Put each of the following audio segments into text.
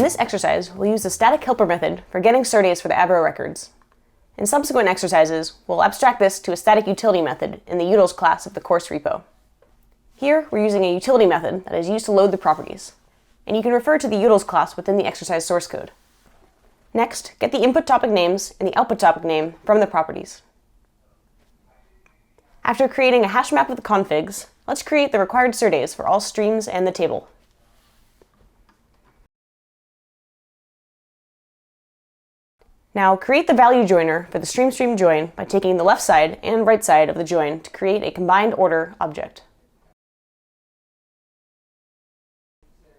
this exercise, we'll use the static helper method for getting SerDes for the Avro records. In subsequent exercises, we'll abstract this to a static utility method in the utils class of the course repo. Here, we're using a utility method that is used to load the properties, and you can refer to the utils class within the exercise source code. Next, get the input topic names and the output topic name from the properties. After creating a hash map of the configs, let's create the required SerDes for all streams and the table. Now create the ValueJoiner for the stream join by taking the left side and right side of the join to create a combined order object.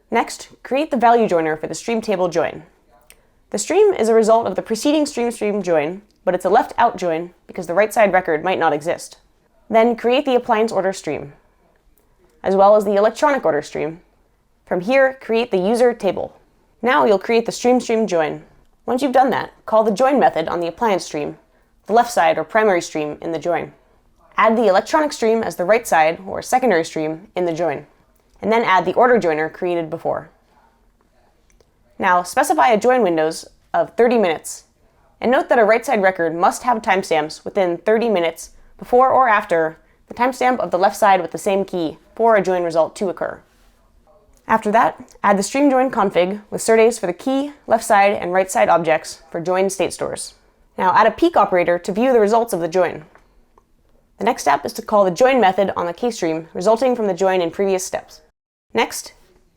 Next, create the ValueJoiner for the stream table join. The stream is a result of the preceding stream join, but it's a left out join because the right side record might not exist. Then create the appliance order stream, as well as the electronic order stream. From here, create the user table. Now you'll create the stream join. Once you've done that, call the join method on the appliance stream, the left side or primary stream in the join. Add the electronic stream as the right side or secondary stream in the join, and then add the order joiner created before. Now specify a join windows of 30 minutes, and note that a right side record must have timestamps within 30 minutes before or after the timestamp of the left side with the same key for a join result to occur. After that, add the stream join config with SerDes for the key, left side, and right side objects for join state stores. Now add a peek operator to view the results of the join. The next step is to call the join method on the kstream resulting from the join in previous steps. Next,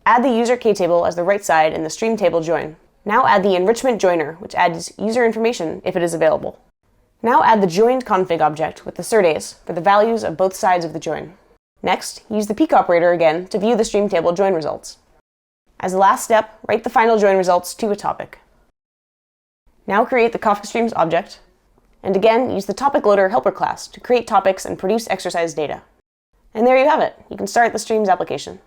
add the user ktable as the right side in the stream table join. Now add the enrichment joiner, which adds user information if it is available. Now add the joined config object with the SerDes for the values of both sides of the join. Next, use the peek operator again to view the stream table join results. As the last step, write the final join results to a topic. Now create the Kafka Streams object, and again use the TopicLoader helper class to create topics and produce exercise data. And there you have it. You can start the Streams application.